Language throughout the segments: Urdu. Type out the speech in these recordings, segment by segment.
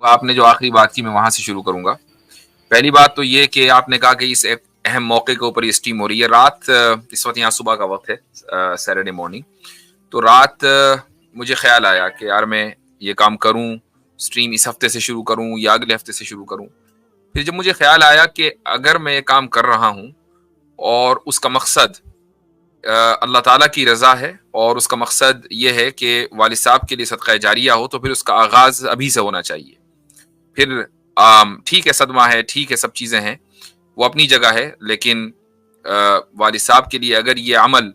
آپ نے جو آخری بات کی میں وہاں سے شروع کروں گا. پہلی بات تو یہ کہ آپ نے کہا کہ اس اہم موقع کے اوپر یہ اسٹریم ہو رہی ہے. رات اس وقت یہاں صبح کا وقت ہے, سیٹرڈے مارننگ, تو رات مجھے خیال آیا کہ یار میں یہ کام کروں, اسٹریم اس ہفتے سے شروع کروں یا اگلے ہفتے سے شروع کروں. پھر جب مجھے خیال آیا کہ اگر میں یہ کام کر رہا ہوں اور اس کا مقصد اللہ تعالیٰ کی رضا ہے اور اس کا مقصد یہ ہے کہ والد صاحب کے لیے صدقہ جاریہ ہو, تو پھر اس کا آغاز ابھی سے ہونا چاہیے. پھر ٹھیک ہے صدمہ ہے, ٹھیک ہے سب چیزیں ہیں, وہ اپنی جگہ ہے, لیکن والد صاحب کے لیے اگر یہ عمل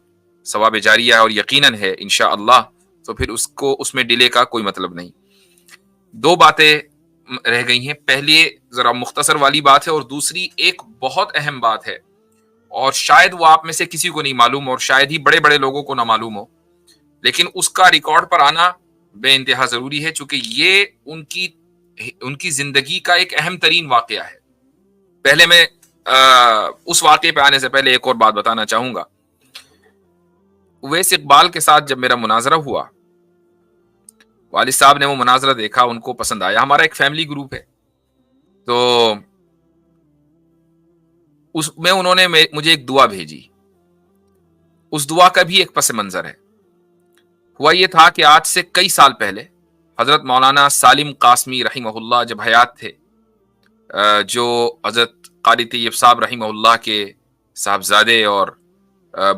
ثواب جاریہ ہے اور یقیناً ہے انشاءاللہ, تو پھر اس میں ڈیلے کا کوئی مطلب نہیں. دو باتیں رہ گئی ہیں. پہلے ذرا مختصر والی بات ہے, اور دوسری ایک بہت اہم بات ہے, اور شاید وہ آپ میں سے کسی کو نہیں معلوم اور شاید ہی بڑے بڑے لوگوں کو نہ معلوم ہو, لیکن اس کا ریکارڈ پر آنا بے انتہا ضروری ہے, چونکہ یہ ان کی زندگی کا ایک اہم ترین واقعہ ہے. پہلے میں اس واقعے پہ آنے سے پہلے ایک اور بات بتانا چاہوں گا. اویس اقبال کے ساتھ جب میرا مناظرہ ہوا, والد صاحب نے وہ مناظرہ دیکھا, ان کو پسند آیا. ہمارا ایک فیملی گروپ ہے, تو اس میں انہوں نے مجھے ایک دعا بھیجی. اس دعا کا بھی ایک پس منظر ہے. ہوا یہ تھا کہ آج سے کئی سال پہلے حضرت مولانا سالم قاسمی رحمہ اللہ جب حیات تھے, جو حضرت قاری طیب صاحب رحمہ اللہ کے صاحبزادے اور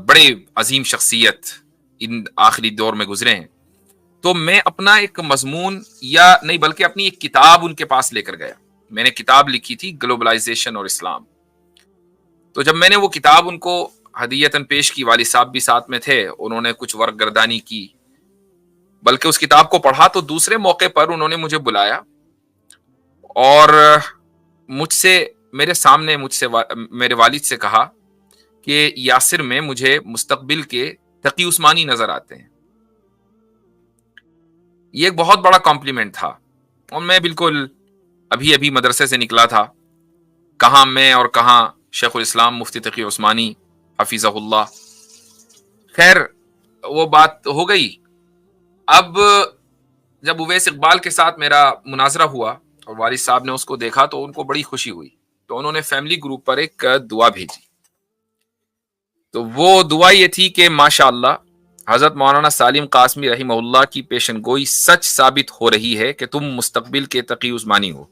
بڑے عظیم شخصیت ان آخری دور میں گزرے ہیں, تو میں اپنا ایک مضمون یا نہیں بلکہ اپنی ایک کتاب ان کے پاس لے کر گیا. میں نے کتاب لکھی تھی گلوبلائزیشن اور اسلام. تو جب میں نے وہ کتاب ان کو ہدیتاً پیش کی, والد صاحب بھی ساتھ میں تھے, انہوں نے کچھ ورق گردانی کی, بلکہ اس کتاب کو پڑھا, تو دوسرے موقع پر انہوں نے مجھے بلایا اور میرے سامنے میرے والد سے کہا کہ یاسر میں مجھے مستقبل کے تقی عثمانی نظر آتے ہیں. یہ ایک بہت بڑا کمپلیمنٹ تھا, اور میں بالکل ابھی مدرسے سے نکلا تھا. کہاں میں اور کہاں شیخ الاسلام مفتی تقی عثمانی حفیظہ اللہ. خیر وہ بات ہو گئی. اب جب اویس اقبال کے ساتھ میرا مناظرہ ہوا اور والد صاحب نے اس کو دیکھا, تو ان کو بڑی خوشی ہوئی, تو انہوں نے فیملی گروپ پر ایک دعا بھیجی. تو وہ دعا یہ تھی کہ ماشاءاللہ حضرت مولانا سالم قاسمی رحمہ اللہ کی پیشن گوئی سچ ثابت ہو رہی ہے کہ تم مستقبل کے تقی عثمانی ہو.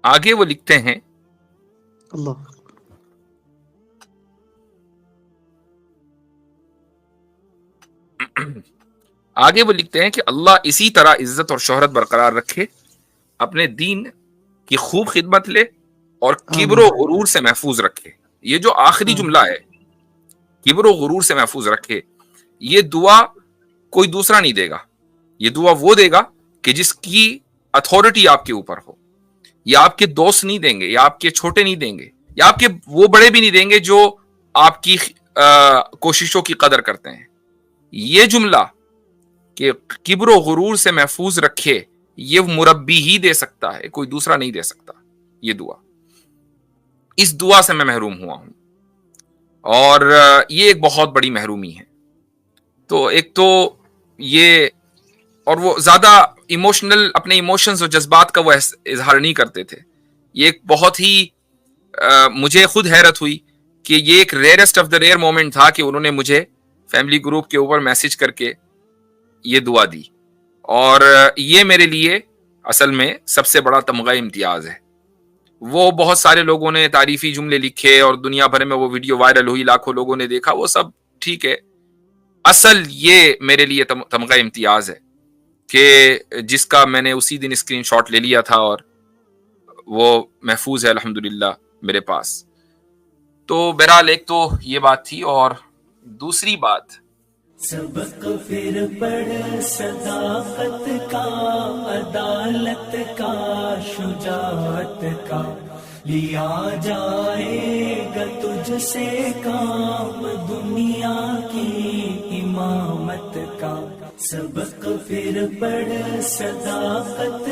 آگے وہ لکھتے ہیں اللہ کہ اللہ اسی طرح عزت اور شہرت برقرار رکھے, اپنے دین کی خوب خدمت لے اور کبر و غرور سے محفوظ رکھے. یہ جو آخری جملہ ہے, کبر و غرور سے محفوظ رکھے, یہ دعا کوئی دوسرا نہیں دے گا. یہ دعا وہ دے گا کہ جس کی اتھارٹی آپ کے اوپر ہو. یہ آپ کے دوست نہیں دیں گے, یا آپ کے چھوٹے نہیں دیں گے, یا آپ کے وہ بڑے بھی نہیں دیں گے جو آپ کی کوششوں کی قدر کرتے ہیں. یہ جملہ کہ کبر و غرور سے محفوظ رکھے, یہ مربی ہی دے سکتا ہے, کوئی دوسرا نہیں دے سکتا. یہ دعا, اس دعا سے میں محروم ہوا ہوں, اور یہ ایک بہت بڑی محرومی ہے. تو ایک تو یہ, اور وہ زیادہ ایموشنل, اپنے ایموشنز اور جذبات کا وہ اظہار نہیں کرتے تھے. یہ ایک بہت ہی مجھے خود حیرت ہوئی کہ یہ ایک rarest of the rare moment تھا کہ انہوں نے مجھے فیملی گروپ کے اوپر میسج کر کے یہ دعا دی. اور یہ میرے لیے اصل میں سب سے بڑا تمغہ امتیاز ہے. وہ بہت سارے لوگوں نے تعریفی جملے لکھے اور دنیا بھر میں وہ ویڈیو وائرل ہوئی, لاکھوں لوگوں نے دیکھا, وہ سب ٹھیک ہے. اصل یہ میرے لیے تمغہ امتیاز ہے کہ جس کا میں نے اسی دن اسکرین شاٹ لے لیا تھا, اور وہ محفوظ ہے الحمدللہ میرے پاس. تو بہرحال ایک تو یہ بات تھی, اور دوسری بات, سبق پھر پڑھ صداقت کا, عدالت کا, شجاعت کا, لیا جائے گا تجھ سے کام دنیا کی امامت کا. سبق پھر پڑھ صداقت